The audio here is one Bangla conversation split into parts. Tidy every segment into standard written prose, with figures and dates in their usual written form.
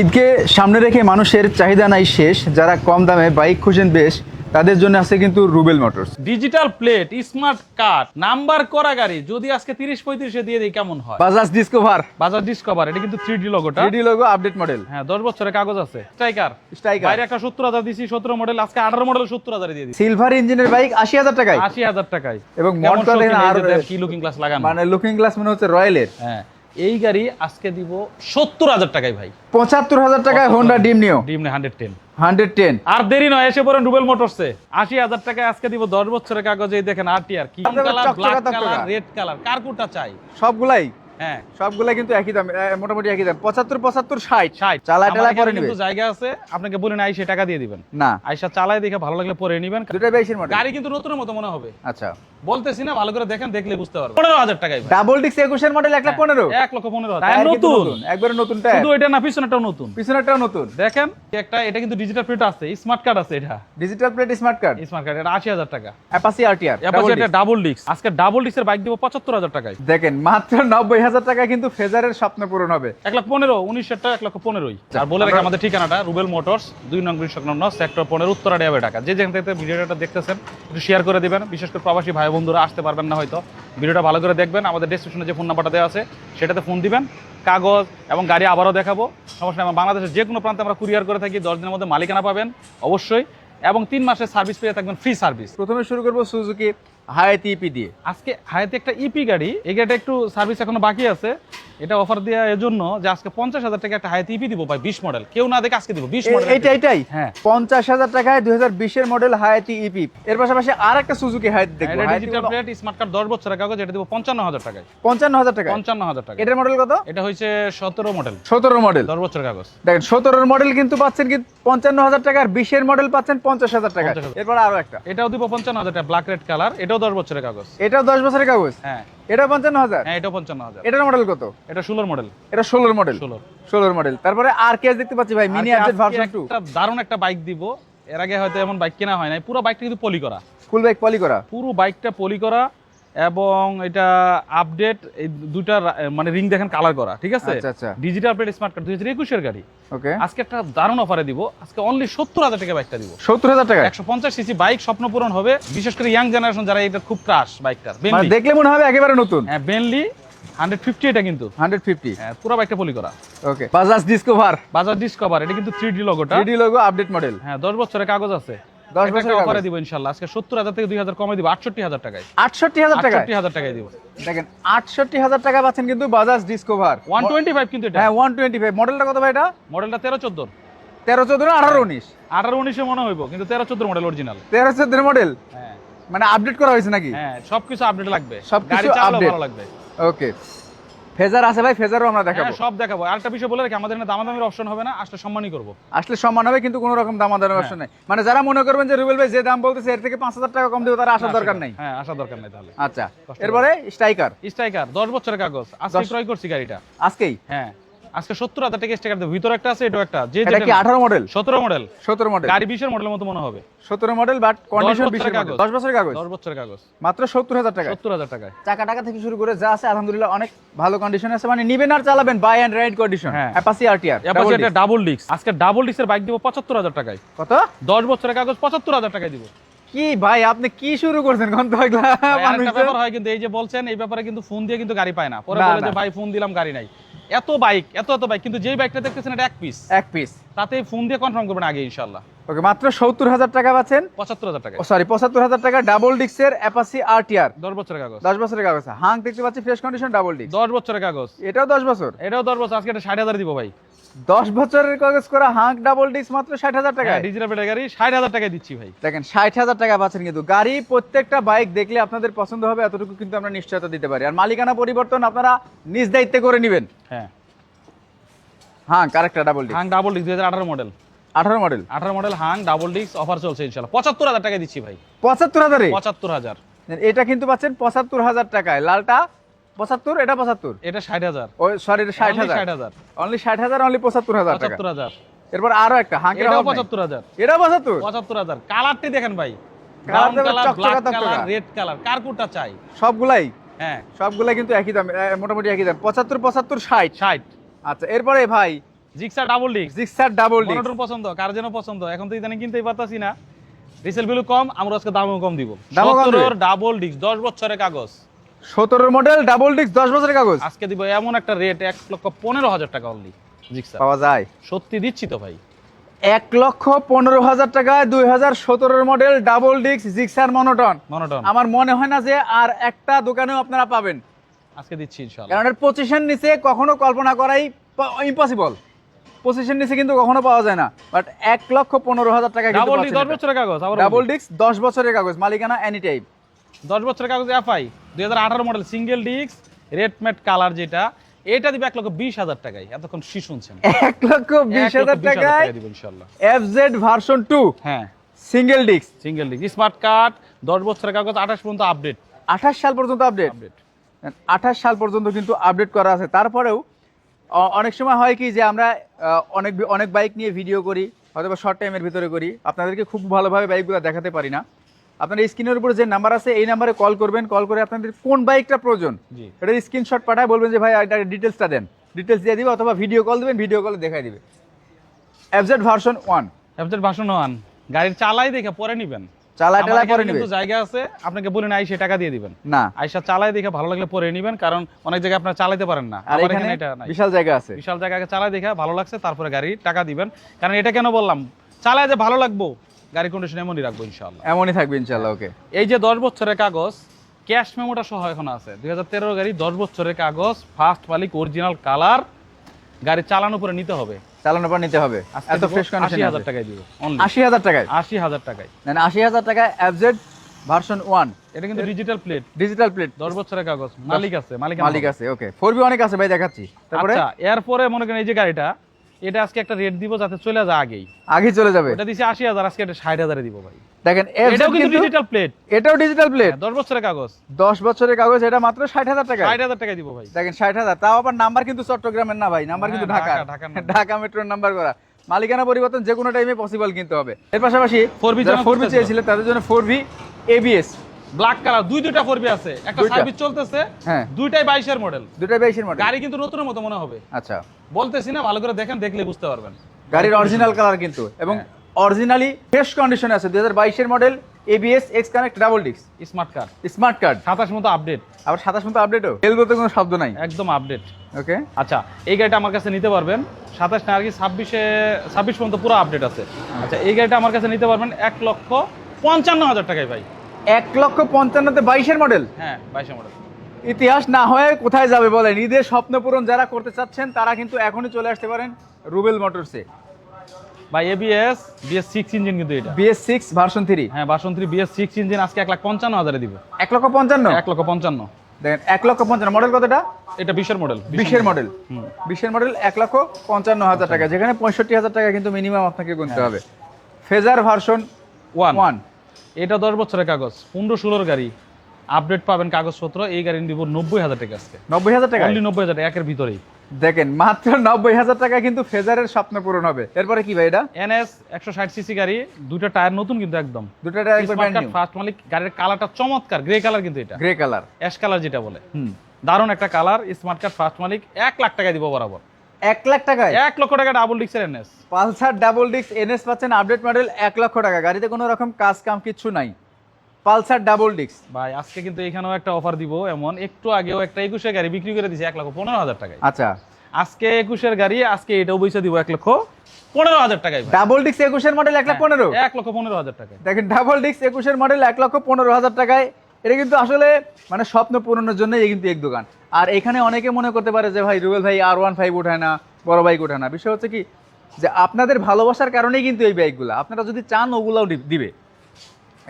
ঈদকে সামনে রেখে মানুষের চাহিদা নাই শেষ। যারা কম দামে বাইক খুঁজেন বেশ, তাদের জন্য আছে কিন্তু Rubel motors. Digital plate, smart card, number করা গাড়ি যদি আজকে 30-35 দিয়ে দিই কেমন হয়? বাজাজ ডিসকভার বাজাজ ডিসকভার, এটা কিন্তু 3D লোগোটা। 3D logo, update model. হ্যাঁ, 10 বছরের কাগজ আছে। স্ট্রাইকার বাইরে একটা 70,000 দিছি, 17 মডেল, আজকে 18 মডেল 70,000 দিয়ে দিছি। সিলভার ইঞ্জিনের বাইক 80,000 টাকায়। 80,000 টাকায়। এবং মডটা দেখেন আর কি লুকিং গ্লাস লাগানো, মানে লুকিং গ্লাস মনে হচ্ছে রয়্যালের। হ্যাঁ, এই গাড়ি আজকে দিব 70,000 টাকায় ভাই। 75,000 টাকায় হোন্ডা ডিম নিও। ডিম 110 110। আর দেরি নয়, এসে পড়েন রুবেল মোটরসে। 80,000 টাকায় আজকে দিব 10 বছরের কাগজে। দেখেন আরটিআর, কি colour, black colour, red colour, কার কোনটা চাই? সবগুলাই, হ্যাঁ সবগুলাই কিন্তু একই দাম, মোটামুটি একই দাম। 75, 75, 60। 60 চালায় টালায় পরে নিবে। কিন্তু জায়গা আছে, আপনাকে বলে নাই সে টাকা দিয়ে দিবেন না, আয়শা চালায় দেখে ভালো লাগলে পরে নেবেন। দুটো 22 মডেল গাড়ি কিন্তু নতুনের মতো মনে হবে। আচ্ছা, বলতেছি না, ভালো করে দেখেন, দেখলে বুঝতে পারবেন। 15,000 টাকায় ভাই। Double disc 21 model 1,15,000। 1,15,000 টায়ার কিন্তু নতুন, একবারে নতুন টায়ার। শুধু এটা না, পিছনেরটাও নতুন। পিছনেরটাও নতুন। দেখেন একটা, এটা কিন্তু ডিজিটাল প্লেট আছে, স্মার্ট কার্ড আছে। এটা digital plate smart card, smart card, এটা 80,000 টাকা। অ্যাপাচি আরটিআর, এপাশে এটা ডাবল ডিস্ক। আজকে ডাবল ডিস্কের বাইক দিব 75,000 টাকায়। দেখেন মাত্র 90,000 টাকা কিন্তু ফেজারের স্বপ্ন পূরণ হবে। 1,15,000, 19 টাকা, 1,15,000। আর বলে রাখি আমাদের ঠিকানাটা রুবেল মোটরস, 2 নং সংলগ্ন সেক্টর 15, উত্তরা ডিয়াবে ঢাকা। যে যেখান থেকে ভিডিওটা দেখতেছেন একটু শেয়ার করে দিবেন, বিশেষ করে প্রবাসী ভাই বন্ধুরা আসতে পারবেন না হয়তো, ভিডিওটা ভালো করে দেখবেন। আমাদের ডেসক্রিপশনে যে ফোন নাম্বারটা দেওয়া আছে সেটাতে ফোন দিবেন। কাগজ এবং গাড়ি আবারও দেখাবো, সমস্যা নেই। বাংলাদেশের যে কোনো প্রান্তে আমরা কুরিয়ার করে থাকি। 10 দিনের মধ্যে মালিকানা পাবেন অবশ্যই, এবং 3 মাসের সার্ভিস পেয়ে থাকবেন, ফ্রি সার্ভিস। প্রথমে শুরু করবো সুজুকি হায়াতি ইপি দিয়ে। আজকে হায়াতে একটা ইপি গাড়ি, এই গাড়িটা একটু সার্ভিস এখনো বাকি আছে। এটা অফার দেওয়া এজন্য যে আজকে 50,000 টাকা একটা হায়াতে ইপি দিব ভাই, 20 মডেল। কেউ না দেখে আজকে দিব 20 মডেল। এইটাই হ্যাঁ, 50,000 টাকায় 2020 এর মডেল হায়াতি ইপি। এর পাশাপাশি আর একটা সুজুকি হায়াতি দেখবো। এটা ডিজিটাল প্লেট, স্মার্ট কার্ড, 10 বছরের কাগজ। এটা দিব 55,000 টাকায়। 55,000 টাকা। 55,000 টাকা। এটার মডেল কত? এটা হইছে 17 মডেল। 17 মডেল, 10 বছরের কাগজ। দেখেন 17 মডেল কিন্তু পাচ্ছেন কি 55,000 টাকার। 20 এর মডেল পাচ্ছেন 50,000 টাকা। 50,000 এরপর আরো একটা, এটাও দিব 55,000 টাকা, ব্ল্যাক রেড কালার। এটাও 10 বছরের কাগজ। এটাও 10 বছরের কাগজ। হ্যাঁ, এটা 55,000। হ্যাঁ, এটাও 55,000। এটার মডেল কত? এটা 16 মডেল। এটা 16 মডেল। 16 16 মডেল। তারপরে আর কেস দেখতে পাচ্ছি ভাই, মিনি আপডেট ভার্সন 2। একটা দারুণ একটা বাইক দিব। এর আগে হয়তো এমন বাইক কেনা হয় নাই। পুরো বাইকটা কিন্তু পলি করা, ফুল বাইক পলি করা। পুরো বাইকটা পলি করা, এবং এটা আপডেট। এই দুইটা মানে রিং দেখেন কালার করা, ঠিক আছে। আচ্ছা আচ্ছা, ডিজিটাল প্লেট স্মার্ট কার্ড 2021 এর গাড়ি। ওকে। আজকে একটা দারুণ অফারে দিব। আজকে অনলি 70,000 টাকা বাইকটা দিব। 70,000 টাকা। 150 সিসি বাইক, স্বপ্ন পূরণ হবে। বিশেষ করে ইয়াং জেনারেশন যারা এটা খুব ক্রাশ বাইকটার। মানে বেনলি, দেখলে মনে হবে একেবারে নতুন। হ্যাঁ, বেনলি 150। এটা কিন্তু 150। হ্যাঁ, পুরো বাইকটা পলি করা। ওকে। বাজাজ ডিসকভার, বাজাজ ডিসকভার, এটা কিন্তু 3D লোগোটা। 3D logo, update model. হ্যাঁ, 10 বছরের কাগজ আছে। 10 বছরের অফারে কাগজ। দিব ইনশাআল্লাহ। আজকে 70,000 থেকে 2,000 কমে দিব, 68,000 টাকায়। 68,000 টাকা। 68,000 টাকায় দিব। দেখেন 68,000 টাকা পাচ্ছেন কিন্তু বাজাজ ডিসকভার 125 কিন্তু এটা। হ্যাঁ 125। মডেলটা কত ভাই এটা? মডেলটা 13-14। 13, 14 না 18, 19? 18-19 মনে হইব, কিন্তু 13-14 মডেল অরিজিনাল। 13, 14 মডেল। হ্যাঁ, মানে আপডেট করা হয়েছে নাকি? হ্যাঁ, সবকিছু আপডেট লাগবে, সবকিছু গাড়ি চালালেও update। ভালো লাগবে। ওকে। ফেজার আছে ভাই, ফেজারও আমরা দেখাবো। হ্যাঁ, সব দেখাবো। আরেকটা বিষয় বলে রাখি, আমাদের এখানে দামাদামির অপশন হবে না, আসলে সম্মানই করব। আসলে সম্মান হবে, কিন্তু কোনো রকম দামাদারের অপশন নাই। মানে যারা মনে করবেন যে রুবেল ভাই যে দাম বলতেছে এর থেকে 5,000 টাকা কম দেবো, তারা আসার দরকার নাই। হ্যাঁ, আসার দরকার নাই তাহলে। আচ্ছা, এরপরে স্ট্রাইকার। স্ট্রাইকার 10 বছরের কাগজ। আজকে ক্রয় করছি গাড়িটা। আজকেই? হ্যাঁ, আজকে 70,000 টাকা স্ট্রাইকার দেব। ভিতরে একটা আছে, এটাও একটা। যে এটা কি 18 মডেল? 17 মডেল। 17 মডেল। গাড়ি 20 এর মডেলের মতো মনে হবে। 17 মডেল, বাট কন্ডিশন 20 বছরের এর কাগজ। 10 বছরের কাগজ। 10 বছরের কাগজ। মাত্র 70,000 টাকা। 70,000 টাকায়। চাকা টাকা থেকে শুরু করে যা আছে আলহামদুলিল্লাহ অনেক ভালো কন্ডিশনে আছে। মানে নিবেন আর চালাবেন, বাই এন্ড রাইড কন্ডিশন। হ্যাঁ। Apache RTR. এপাশে এটা ডাবল ডিস্ক। আজকে ডাবল ডিস্কের বাইক দিব 75,000 টাকায়। কত? 10 বছরের কাগজ, 75,000 টাকায় দিব। কি ভাই আপনি কি শুরু করছেন কোন তো এগুলা? ভাই, আরেকটা ব্যাপার হয় কিন্তু, এই যে বলছেন এই ব্যাপারে কিন্তু ফোন দিয়ে কিন্তু গাড়ি পায় না। পরে না, বলে যে না। ভাই ফোন দিলাম গাড়ি নাই। এত বাইক, এত বাইক, কিন্তু যেই বাইকটা দেখতেছেন এটা এক পিস। তাতে ফোন দিয়ে কনফার্ম করবেন আগে ইনশাআল্লাহ। ওকে, মাত্র 70,000 টাকা পাচ্ছেন। 75,000 টাকায়। সরি 75,000 টাকা ডাবল ডিস্কের অ্যাপাচি আরটিআর। 10 বছরের কাগজ। 10 বছরের কাগজ। হাং দেখতে পাচ্ছি ফ্রেশ কন্ডিশন, ডাবল ডিস্ক। 10 বছরের কাগজ। এটাও 10 বছর। এটাও 10 বছর। আজকে এটা 60,000 দিব ভাই। 10 বছরের কাগজ করা হাং ডাবল ডিস্ক মাত্র 60,000 টাকা। হ্যাঁ, ডিজিটাল প্লেটের গাড়ি 60,000 টাকায় দিচ্ছি ভাই। দেখেন 60,000 টাকা পাচ্ছেন কিন্তু গাড়ি। প্রত্যেকটা বাইক দেখলে আপনাদের পছন্দ হবে, এতটুকু কিন্তু আমরা নিশ্চয়তা দিতে পারি। আর মালিকানা পরিবর্তন আপনারা নিজ দায়িত্বে করে নেবেন। হ্যাঁ, হাং আরেকটা double disc. Hunk double disc 2018 model. 18 model. 18 model Hunk double disc, offer চলছে ইনশাআল্লাহ। 75,000 টাকায় দিচ্ছি ভাই। 75,000 এ? 75,000। এটা কিন্তু পাচ্ছেন 75,000 টাকায়। লালটা 75, এটা 75। এটা 60,000। ও সরি, এটা 60,000। 60,000। অনলি 60,000, অনলি 75,000 টাকা। 75,000। এরপর আরো একটা হাং, এটাও 75,000। এটা 75। 75,000। কালারটি দেখেন ভাই, কালার ব্রাউন দেবে কালার, চকচকা ব্ল্যাক চকচকা। কালার, রেড কালার, কার কোনটা চাই? সবগুলাই? হ্যাঁ, সবগুলাই কিন্তু একই দাম, মোটামুটি একই দাম। 75, 75, 60। 60। আচ্ছা, এরপরে ভাই Gixxer double disc, Gixxer double disc monotone পছন্দ, কার যেন পছন্দ, এখন তো ইদানিং কিনতেই পারতাছি না, রিসেল ভ্যালু কম, আমরা আজকে দামও কম দিব। দামও কম দিবেন? 17 ডাবল ডিস্ক 10 বছরের কাগজ, 17 মডেল ডাবল ডিস্ক 10 বছরের কাগজ আজকে দিব এমন একটা রেট 1,15,000 টাকা অনলি জিক্সার। পাওয়া যায়? সত্যি দিচ্ছি তো ভাই। 1,15,000 টাকায় 2017 model double disc Gixxer monotone. Monotone আমার মনে হয় না যে আর একটা দোকানেও আপনারা পাবেন, আজকে দিচ্ছি ইনশাআল্লাহ। কারণ এর পজিশন নিচে কখনো কল্পনা করাই ইম্পসিবল। পজিশন নিচে কিন্তু কখনো পাওয়া যায় না, বাট 1,15,000 টাকা কিন্তু ডাবল ডিস্ক 10 বছরের কাগজ, আবার ডাবল ডিস্ক 10 বছরের কাগজ, মালিকানা এনি টাইম। 10 বছরের কাগজ FI 2018 model single disc red matte colour, যেটা এটা দিবে 1,20,000 টাকায়। এতক্ষণ শি শুনছেন, 1,20,000 টাকায় দিব ইনশাআল্লাহ। FZ ভার্সন 2 হ্যাঁ single disc, single disc smart card, 10 বছরের কাগজ, 28 পর্যন্ত আপডেট। 28 সাল পর্যন্ত আপডেট। 28 সাল পর্যন্ত কিন্তু আপডেট করা আছে। তারপরেও অনেক সময় হয় কি যে আমরা অনেক বাইক নিয়ে ভিডিও করি, হয়তো বা শর্ট টাইমের ভিতরে করি, আপনাদেরকে খুব ভালোভাবে বাইকগুলো দেখাতে পারি না। আপনার স্ক্রিনের উপর যে নাম্বার আছে এই নাম্বারে কল করবেন, কল করে আপনাদের কোন বাইকটা প্রয়োজন জি এটার স্ক্রিনশট পাঠায় বলবেন যে ভাই এটা ডিটেলসটা দেন, ডিটেলস দিয়ে দিবে, অথবা ভিডিও কল দিবেন, ভিডিও কলে দেখাই দিবে। FZ ভার্সন 1 এফজেড ভার্সন 1 গাড়ির চালাই দেখে পরে নিবেন, চালা টালা আমার পরে এখানে নেবে কিন্তু জায়গা আছে, আপনাকে বলে না আইসা টাকা দিয়ে দিবেন না, আইসা চালাই দেখে ভালো লাগলে পরে নেবেন, কারণ অনেক জায়গায় আপনারা চালাতে পারেন না, আর আমার এখানে এখানে এটা নাই, বিশাল জায়গা আছে। বিশাল জায়গাকে চালাই দেখে ভালো লাগছে তারপরে গাড়ি টাকা দিবেন। কারণ এটা কেন বললাম, চালায় যে ভালো লাগবো, গাড়ি কন্ডিশন এমনই রাখবো ইনশাআল্লাহ। এমনই থাকবে ইনশাআল্লাহ। ওকে, এই যে 10 বছরের কাগজ ক্যাশ মেমোটা সহ এখন আছে, 2013 গাড়ি, 10 বছরের কাগজ, ফার্স্ট মালিক, অরিজিনাল কালার, গাড়ি চালানোর পরে নিতে হবে, চালানোর পর নিতে হবে। এত ফ্রেশ কন্ডিশন 80,000 টাকায় দিব অনলি, 80,000 টাকায়, 80,000 টাকায়। না 80,000 টাকায় FZ ভার্সন 1 এটা কিন্তু ডিজিটাল প্লেট, ডিজিটাল প্লেট, 10 বছরের কাগজ, মালিক আছে, মালিক আছে। ওকে, 4B অনেক আছে ভাই, দেখাচ্ছি। তারপরে আচ্ছা এরপরে মনে করেন এই যে গাড়িটা, এটা আজকে একটা রেট দিব যাতে চলে যায় আগেই, আগে চলে যাবে। এটা দিছি 80,000, আজকে এটা 60,000 এ দিব ভাই। দেখেন এটাও কিন্তু ডিজিটাল প্লেট, এটাও ডিজিটাল প্লেট, 10 বছরের কাগজ, 10 বছরের কাগজ, এটা মাত্র 60,000 টাকা। 60,000 টাকায় দিব ভাই। দেখেন 60,000, তাও আবার নাম্বার কিন্তু চট্টগ্রামের না ভাই, নাম্বার কিন্তু হ্যাঁ, ঢাকা, ঢাকার number। ঢাকা মেট্রোর নাম্বার করা। মালিকানা পরিবর্তন যে কোনো টাইমে পসিবল কিন্তু হবে। এর পাশাপাশি 4B যারা 4B খুঁজতেছিল। চেয়েছিলেন তাদের জন্য 4B ABS ব্ল্যাক কালার, দুইটা 4B আছে, একটা দুইটা। সার্ভিস চলতেছে, হ্যাঁ, দুইটাই 22 এর মডেল, দুটোই 22 এর মডেল। গাড়ি কিন্তু নতুনের মতো মনে হবে, আচ্ছা, বলতেছি না, ভালো করে দেখেন, দেখলে বুঝতে পারবেন। গাড়ির অরিজিনাল কালার কিন্তু, এবং অরিজিনালি ফ্রেশ কন্ডিশনে আছে। 2022 এর model, ABS X connect double disc, smart card, smart card, 27 মতো আপডেট, আবার 27 মতো আপডেটও, ফেল বলতে কোনো শব্দ নাই। একদম আপডেট। ওকে, আচ্ছা এই গাড়িটা আমার কাছে নিতে পারবেন 27 না আর কি 26 পর্যন্ত পুরো আপডেট আছে। আচ্ছা এই গাড়িটা আমার কাছে নিতে পারবেন 1,55,000 টাকায় ভাই। 1,55,000-তে 22 এর মডেল। হ্যাঁ 22 মডেল। ইতিহাস না হয়ে কোথায় যাবে বলেন? ঈদের স্বপ্ন পূরণ যারা করতে চাচ্ছেন তারা কিন্তু এখনই চলে আসতে পারেন রুবেল মোটরসে। ভাই ABS BS6 ইঞ্জিন কিন্তু এটা, BS6 ভার্সন 3। হ্যাঁ ভার্সন 3 BS6 ইঞ্জিন আজকে 1,55,000 এ দিব। 1,55,000? 1,55,000 দেখেন 1,55,000 মডেল কতটা? এটা 20 এর মডেল, 20 এর মডেল। 20 এর মডেল 1,55,000 টাকা, যেখানে 65,000 টাকা কিন্তু মিনিমাম আপনাকে গুনতে হবে। ফেজার ভার্সন 1, এটা 10 বছরের কাগজ, 15-16 গাড়ি, আপডেট পাবেন কাগজপত্র। এই গাড়ি নিব 90,000 টাকা আজকে। 90,000 টাকা? অনলি 90,000 টাকা, একের ভিতরেই। দেখেন মাত্র 90,000 টাকা কিন্তু ফেজারের স্বপ্ন পূরণ হবে। এরপরে কি ভাই এটা? NS 160 সিসি গাড়ি, দুটো টায়ার নতুন কিন্তু একদম, দুটো টায়ার একবার ব্র্যান্ড নিউ, ফার্স্ট মালিক। গাড়ির কালারটা চমৎকার, গ্রে কালার কিন্তু এটা, গ্রে কালার, অ্যাশ কালার যেটা বলে, দারুণ একটা কালার। স্মার্ট কার্ড, ফার্স্ট মালিক, 1 লাখ টাকা দিব বরাবর। 1 লাখ টাকায় 1 লক্ষ টাকা ডাবল ডিক্সের NS, Pulsar double disc NS পাচ্ছেন আপডেট মডেল 1 লক্ষ টাকা। গাড়িতে কোনো রকম কাজ কাম কিছু নাই, পালসার ডাবল ডিস্ক। ভাই আজকে কিন্তু এখানেও একটা অফার দিব, এমন একটু আগেও একটা 21 এর গাড়ি বিক্রি করে দিয়েছে 1,15,000 টাকায়। আচ্ছা, আজকে 21 এর গাড়ি, আজকে এটাও বইসা দিব 1,15,000 টাকায়। ডাবল ডিস্ক 21 এর মডেল 1,15,000? 1,15,000 টাকায়। দেখেন ডাবল ডিস্ক 21 এর মডেল 1,15,000 টাকায়। এটা কিন্তু আসলে মানে স্বপ্ন পূরণের জন্য এই কিন্তু এক দোকান। আর এখানে অনেকে মনে করতে পারে যে ভাই রুবেল ভাই R15 উঠায় না, বড় বাইক উঠায় না। বিষয় হচ্ছে কি যে আপনাদের ভালোবাসার কারণেই কিন্তু এই বাইকগুলো, আপনারা যদি চান ওগুলাও দিবে।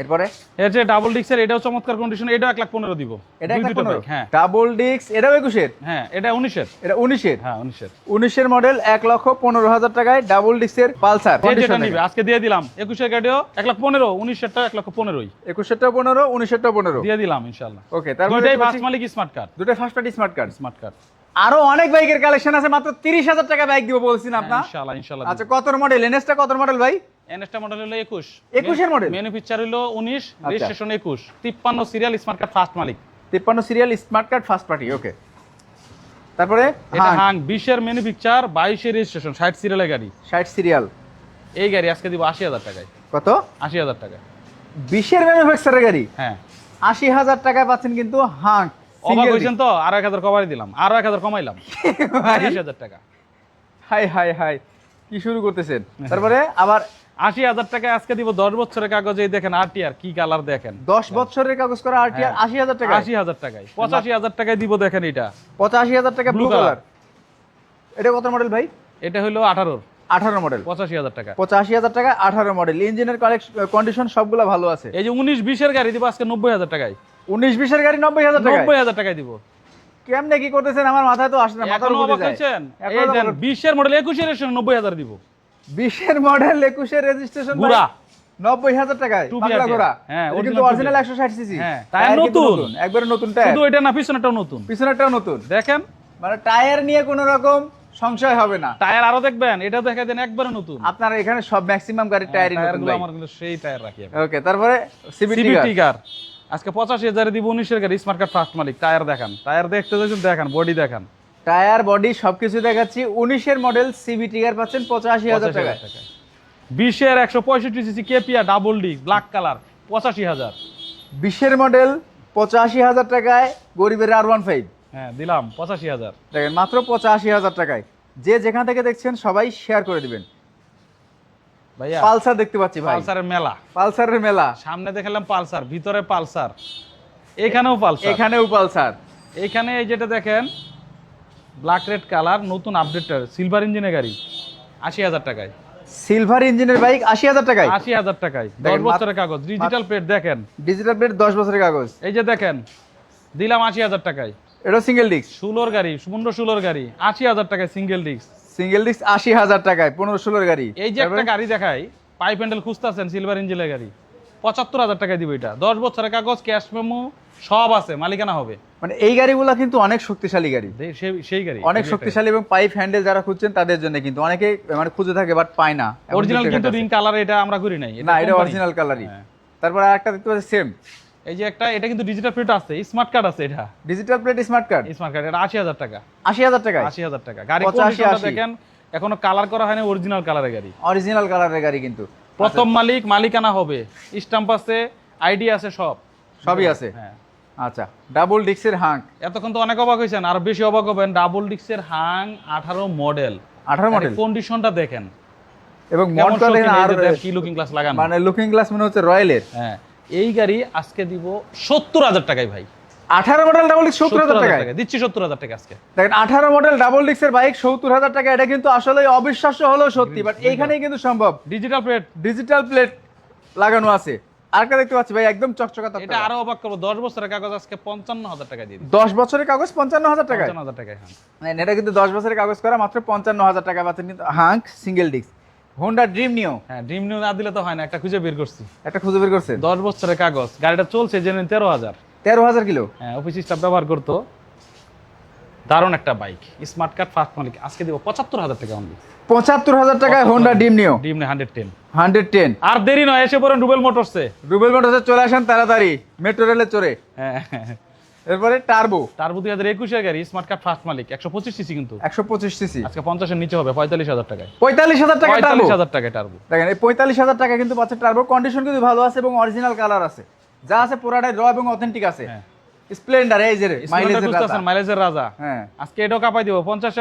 এরপরে এর যে ডাবল ডিক্সের, এটাও চমৎকার কন্ডিশন, এটাও 1,15,000 দিব। এটা দুই দুটো 1,15,000? বাইক, হ্যাঁ। ডাবল ডিস্ক এটাও 21 এর? হ্যাঁ এটা 19 এর। এটা 19 এর? হ্যাঁ 19 এর। 19 এর মডেল 1,15,000 টাকায় ডাবল ডিস্কের পালসার। যেটা নিবে আজকে দিয়ে দিলাম। 21 এর গাড়িও 1,15,000, 19 এরটা 1,15,000 21 এরটা 15, 19 এরটা 15 দিয়ে দিলাম ইনশাআল্লাহ। ওকে, তারপরে দুইটাই ফার্স্ট মালিক স্মার্ট কার্ড, দুটোই first party smart card. Smart card. আরো অনেক বাইকের কালেকশন আছে, মাত্র 30,000 টাকা বাইক দিব বলছিন আপনার। ইনশাআল্লাহ ইনশাআল্লাহ। আচ্ছা কত মডেল? এনএসটা কত মডেল ভাই? এনএসটা মডেল হলো 21। 21 এর মডেল? ম্যানুফ্যাকচার হলো 19, registration 21, 53 serial, smart card first মালিক। 53 serial, smart card, first party. Okay, তারপরে এটা হাং 20 এর ম্যানুফ্যাকচার 22 এর রেজিস্ট্রেশন 60 সিরিয়ালের গাড়ি 60 সিরিয়াল। এই গাড়ি আজকে দিব 80,000 টাকায়। কত? 80,000 টাকা। 20 এর ম্যানুফ্যাকচারের গাড়ি হ্যাঁ 80,000 টাকায় পাচ্ছেন কিন্তু হাং। অবাক হইছেন তো? আরো 1000 কমাই দিলাম, আরো 1000 কমাইলাম, 80,000 টাকা। হাই হাই হাই, কি শুরু করতেছেন? তারপরে আবার 80,000 টাকায় আজকে দিব 10 বছরের কাগজ। এই দেখেন আরটিআর কি কালার দেখেন, 10 বছরের কাগজ করা আরটিআর 80,000 টাকা। 80,000 টাকায় 85,000 টাকায় দিব। দেখেন এটা 85,000 টাকা ব্লু Blue কালার। এটা কত মডেল ভাই? এটা হলো 18 18 মডেল। 85,000 টাকা। 85,000 টাকা 18 মডেল। ইঞ্জিনের কন্ডিশন সবগুলা ভালো আছে। এই যে 19-20 এর গাড়ি দিব আজকে 90,000 টাকায়। 19-20 এর গাড়ি 90,000 টাকা। 90,000 টাকায় দিব। কেমনে কি করতেছেন আমার মাথায় তো আসে না, মাথার এখনো উপরে অবাক যায়। হইছেন? এই দেন 20 এর মডেল 21 এর রেজিস্ট্রেশন 90,000 দিব। 20 এর মডেল 21 এর রেজিস্ট্রেশন গুড়া 90,000 টাকায়। Two বাংলা BRT ঘোড়া। হ্যাঁ, এটা কিন্তু original অরিজিনাল two 160 সিসি। হ্যাঁ, টায়ার নতুন। একবারে নতুন টায়ার। শুধু এটা না, পিছনেরটাও নতুন। পিছনেরটাও নতুন। দেখেন মানে টায়ার নিয়ে কোনো রকম সংশয় হবে না। টায়ার আরো দেখবেন, এটা দেখা দেন একবারে নতুন। আপনার এখানে সব ম্যাক্সিমাম গাড়ির টায়ারই নতুন টায়ারগুলো ভাই। আমার কিন্তু সেই টায়ার রাখি আমি। ওকে, তারপরে সিবিটি সিবিটি কার আজকে 85,000 দিব। 19 এর গাড়ি স্মার্ট কার্ড ফার্স্ট মালিক। টায়ার দেখান, টায়ার দেখতে যাচ্ছেন, দেখেন বডি দেখান, টায়ার বডি সবকিছু দেখাচ্ছি। 19 এর মডেল সিবিটি কার পাচ্ছেন 85,000 টাকায়। 20 এর 165 সিসি কেপিয়া ডাবল ডি ব্ল্যাক কালার 85,000। 20 এর মডেল 85,000 টাকায় গরিবের R15। হ্যাঁ দিলাম 85,000। দেখেন মাত্র 85,000 টাকায়। যে যেখান থেকে দেখছেন সবাই শেয়ার করে দিবেন। ভাইয়া পালসার দেখতে পাচ্ছি ভাই। পালসারের মেলা, পালসারের মেলা। সামনে দেখালাম পালসার, ভিতরে পালসার, এখানেও পালসার, এখানেও পালসার। এইখানে এই যেটা দেখেন ব্ল্যাক রেড কালার নতুন আপডেটের সিলভার ইঞ্জিনের গাড়ি 80,000 টাকায়। সিলভার ইঞ্জিনের বাইক 80,000 টাকায়। 80,000 টাকায় 10 দেখেন, বছরের কাগজ, ডিজিটাল প্লেট দেখেন, ডিজিটাল প্লেট 10 বছরের কাগজ। এই যে দেখেন দিলাম 80,000 টাকায়। এটা সিঙ্গেল ডিস্ক। 16 গাড়ি, 15-16 গাড়ি 80,000 টাকায় সিঙ্গেল ডিস্ক। সিঙ্গেল ডিস্ক 80,000 টাকায় 15-16 গাড়ি। এই যে একটা গাড়ি দেখাই পাইপ হ্যান্ডেল খুঁজতেছেন সিলভার ইঞ্জিনের গাড়ি 75,000 টাকায় দিব। এটা 10 বছরের কাগজ, ক্যাশ মেমো সব আছে, মালিকানা হবে। মানে এই গাড়িগুলো কিন্তু অনেক শক্তিশালী গাড়ি, সেই গাড়ি অনেক শক্তিশালী। এবং পাইপ হ্যান্ডেল যারা খুঁজছেন তাদের জন্য কিন্তু অনেকে মানে খুঁজে থাকে বাট পায় না। অরিজিনাল কিন্তু রিং কালার এটা আমরা করি নাই, না, এটা company। অরিজিনাল কালারই। হ্যাঁ। তারপর আরেকটা দেখতে পাচ্ছি সেম। এই যে একটা, এটা কিন্তু ডিজিটাল প্লেট আছে, স্মার্ট কার্ড আছে। এটা digital plate smart card smart card, এটা 80,000 টাকা। 80,000 টাকায়। 80,000 টাকা গাড়ি। 85, কন্ডিশনটা 80 দেখেন, এখনো কালার করা হয়নি, অরিজিনাল কালারের গাড়ি, অরিজিনাল কালারের গাড়ি কিন্তু। প্রথম মালিক, মালিকানা হবে, স্ট্যাম্প আছে, আইডি আছে, সবই আছে। হ্যাঁ। আচ্ছা, ডাবল ডিস্কের হাঙ্ক। এতক্ষণ তো অনেক অবাক হয়েছেন, আর বেশি অবাক হবেন। ডাবল ডিস্কের হাং 18 মডেল। 18 মডেল। কন্ডিশনটা দেখেন এবং কেমন মডটা দেখেন, শৌখিন, এই আর যে দেখেন কি লুকিং গ্লাস লাগানো, মানে লুকিং গ্লাস মনে হচ্ছে রয়্যালের। হ্যাঁ। এই গাড়ি আজকে দিব 70,000 টাকায় ভাই। 18 মডেল ডাবল ডিস্ক 70,000 টাকায় দিচ্ছি। 70,000 টাকা আজকে দেখেন। 18 মডেল ডাবল ডিস্কের বাইক 70,000 টাকা। এটা কিন্তু আসলে অবিশ্বাস্য হলেও সত্যি, বাট এইখানেই কিন্তু সম্ভব। ডিজিটাল প্লেট, ডিজিটাল প্লেট লাগানো আছে। আরেকটা দেখতে পাচ্ছি ভাই, একদম চকচকা এটা তকতকা। আরো অবাক করবো, 10 বছরের কাগজ আজকে 55,000 টাকা দিয়ে দিই। 10 বছরের কাগজ 55,000 টাকায়। 55,000 টাকায়। হ্যাঁ মানে এটা কিন্তু 10 বছরের কাগজ করা মাত্র 55,000 টাকা পাচ্ছেন কিন্তু hunk single disc. Honda dream নিও। হ্যাঁ, ড্রিম নিউ না দিলে তো হয় না, একটা খুঁজে বের করছি। একটা খুঁজে বের করছেন। 10 বছরের কাগজ, গাড়িটা চলছে জেনুইন 13,000। 13,000 কিলো। হ্যাঁ, অফিস স্টাফ ব্যবহার করতো। দারুণ একটা বাইক, স্মার্ট কার্ড ফার্স্ট মালিক। আজকে দিব 75,000 টাকা অনলি। 75,000 টাকায় হোন্ডা ড্রিম নিও। Dream new 110। 110। আর দেরি নয়, এসে পড়েন রুবেল মোটরসে। রুবেল মোটরসে চলে আসেন তাড়াতাড়ি, মেট্রো রেলে চড়ে। হ্যাঁ, এরপরে টার্বো। টার্বো 2021 এর গাড়ি, স্মার্ট কার্ড ফার্স্ট মালিক, 125 সিসি কিন্তু। 125 সিসি। আজকে 50 এর নিচে হবে, 45,000 টাকায়। 45,000 টাকা টার্বো। 45,000 টাকায় টার্বো। দেখেন এই 45,000 টাকা কিন্তু পাচ্ছে টার্বো। কন্ডিশন কিন্তু ভালো আছে এবং অরিজিনাল কালার আছে, যা আছে পুরাটাই র এবং অথেন্টিক আছে। হ্যাঁ। স্প্লেন্ডার এই যে মাইলেজের রাজা। মাইলেজের রাজা। হ্যাঁ, আজকে এটাও কাপাই দিব 50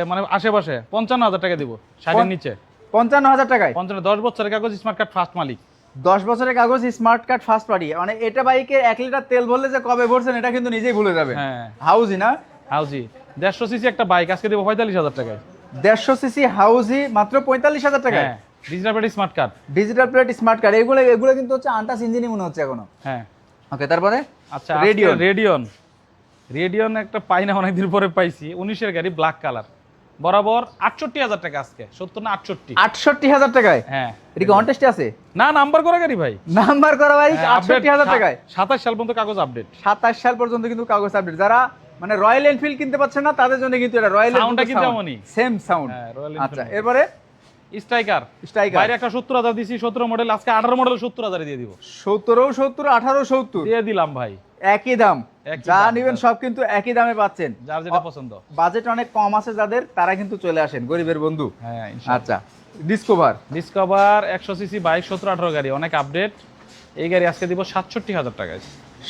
মানে আশেপাশে 55,000 টাকা দিব, 60 এর নিচে 55,000 টাকায়। 55। 10 বছরের কাগজ, স্মার্ট কার্ড ফার্স্ট মালিক। 10 বছরের কাগজ, স্মার্ট কার্ড ফার্স্ট পার্টি। মানে এটা বাইকে 1 লিটার তেল ভরলে যে কবে ভরছেন এটা কিন্তু নিজেই ভুলে যাবে। হ্যাঁ, হাউজি না, হাউজি 150 সিসি একটা বাইক আজকে দিব 45,000 টাকায়। 150 সিসি হাউজি মাত্র 45,000 টাকায়। হ্যাঁ, digital plate smart card. Digital plate smart card. এগুলো কিন্তু হচ্ছে আনটাচ ইঞ্জিনই মনে হচ্ছে এখনো। হ্যাঁ। ওকে, তারপরে আচ্ছা, রেডিয়ন। রেডিয়ন একটা পাই না, অনেকদিন পরে পাইছি। 19 এর গাড়ি, ব্ল্যাক কালার, বরাবর 68,000 টাকা আজকে। 70 না 68? 68,000 টাকায়। হ্যাঁ। এটা কি অনটেস্টে আছে? না, নাম্বার করা গাড়ি ভাই। নাম্বার করা বাইক হ্যাঁ, update 68,000 টাকায়। 27 সাল পর্যন্ত কাগজ আপডেট। 27 সাল পর্যন্ত কিন্তু কাগজ আপডেট। যারা মানে রয়্যাল এনফিল্ড কিনতে পারছেন না তাদের জন্য কিন্তু এটা রয়্যাল সাউন্ডটা কিন্তু এমনই। Same sound. হ্যাঁ, রয়্যাল আচ্ছা, এনফিল্ড। এরপরে স্ট্রাইকার। স্ট্রাইকার বাইরে একটা 70,000 দিছি, 17 মডেল। আজকে 18 মডেল 70,000 দিয়ে দিব। 17, 70, 18, 70 দিয়ে দিলাম ভাই। একই দাম। একই যা দাম, নেবেন সব কিন্তু একই দামে পাচ্ছেন। যার যেটা পছন্দ। বাজেট অনেক কম আছে যাদের, তারা কিন্তু চলে আসেন, গরিবের বন্ধু। হ্যাঁ ইনশাআল্লাহ। আচ্ছা, ডিসকভার ডিসকভার 100 সিসি বাইক 17-18 গাড়ি, অনেক আপডেট। এই গাড়ি আজকে দিব 67,000 টাকায়।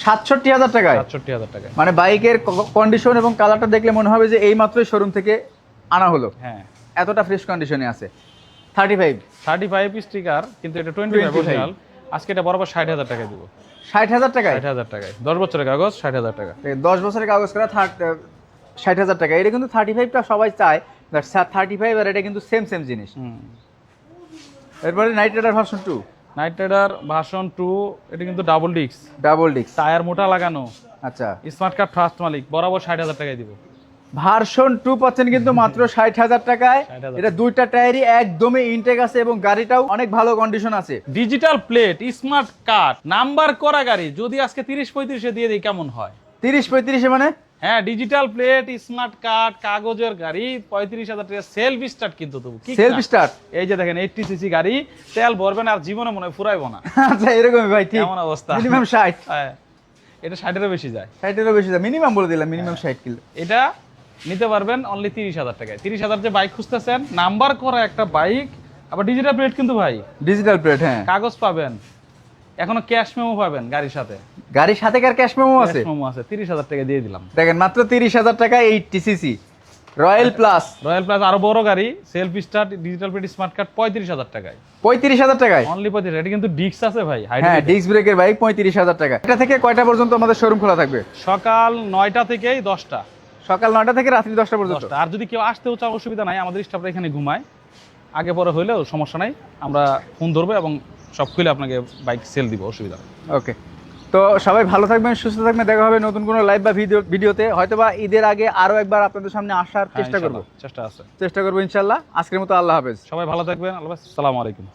67,000 টাকায়? 67,000 টাকায়। মানে বাইকের কন্ডিশন এবং কালারটা দেখলে মনে হবে যে এই মাত্রই শোরুম থেকে আনা হলো, হ্যাঁ এতটা ফ্রেশ কন্ডিশনে আছে। 35 স্টিকার, কিন্তু এটা 25 অরিজিনাল। আজকে এটা বরাবর 60,000 টাকায় দিব। 60,000 টাকায়? 60,000 টাকায়, 10 বছরের কাগজ, 60,000 টাকা। 10 বছরের কাগজ করা 60,000 টাকা। এটা কিন্তু 35টা সবাই চায়, 35 আর এটা কিন্তু সেম জিনিস। এরপরে night rider version 2। Night rider version 2, এটা কিন্তু ডাবল ডিস্ক, টায়ার মোটা লাগানো। আচ্ছা, স্মার্ট কার্ড ফার্স্ট মালিক, বরাবর 60,000 টাকায় দিব। ভার্সন 2 পাচ্ছেন কিন্তু মাত্র 60,000 টাকায়। 60,000 এটা দুইটা টায়ারই একদমই ইনটেক আছে এবং গাড়িটাও অনেক ভালো কন্ডিশন আছে। Digital plate, smart card, number করা গাড়ি। যদি আজকে 30-35 দিয়ে দিই কেমন হয়? 30-35 মানে? হ্যাঁ, ডিজিটাল প্লেট, স্মার্ট কার্ড, কাগজের গাড়ি, 35,000 টাকা সেলফ স্টার্ট। কিন্তু তবু কি সেলফ স্টার্ট? এই যে দেখেন 80 সিসি গাড়ি, তেল ভরবেন আর জীবনে মনে হয় ফুরাইবো না। আচ্ছা, এরকমই ভাই, ঠিক। এমন অবস্থা। মিনিমাম 60? হ্যাঁ, এটা 60-এরও বেশি যায়। 60-এরও বেশি যায়, মিনিমাম বলে দিলাম, মিনিমাম 60 কিলো। এটা নিতে পারবেন অনলি 30,000 টাকায়। 30,000 যে বাইক খুঁজতেছেন, নাম্বার করা একটা বাইক, আবার ডিজিটাল প্লেট কিন্তু ভাই, ডিজিটাল প্লেট, হ্যাঁ। কাগজ পাবেন, এখনো ক্যাশ মেমো পাবেন গাড়ির সাথে। গাড়ির সাথে কার ক্যাশ মেমো আছে? ক্যাশ মেমো আছে। 30,000 টাকা দিয়ে দিলাম। দেখেন, মাত্র 30,000 টাকা 80 CC royal plus. Royal plus আরো বড় গাড়ি, self start, digital plate, smart card, 35,000 টাকায়। 35,000 টাকায়? অনলি 35,000। এটা কিন্তু ডিস্ক আছে ভাই, হ্যাঁ, ডিস্ক ব্রেকের বাইক, 35,000 টাকা। এটা থেকে কয়টা পর্যন্ত আমাদের শোরুম খোলা থাকবে? সকাল 9টা থেকেই 10টা। সকাল 9টা থেকে রাত্রি 10টা পর্যন্ত। আর যদি কেউ আসতেও চাও, অসুবিধা নাই, আমাদের স্টাফরা এখানে ঘুমায়, আগে পরে হইলেও সমস্যা নাই, আমরা ফোন ধরবো এবং সব খুলে আপনাকে বাইক সেল দিব, অসুবিধা নেই। ওকে, তো সবাই ভালো থাকবেন, সুস্থ থাকবেন। দেখা হবে নতুন কোনো লাইভ বা ভিডিওতে। হয়তোবা ঈদের আগে আরো একবার আপনাদের সামনে আসার চেষ্টা করব। চেষ্টা আছে, চেষ্টা করবো ইনশাল্লাহ। আজকের মতো আল্লাহ হাফেজ। সবাই ভালো থাকবেন। আল্লাহ হাফেজ, আসসালামু আলাইকুম।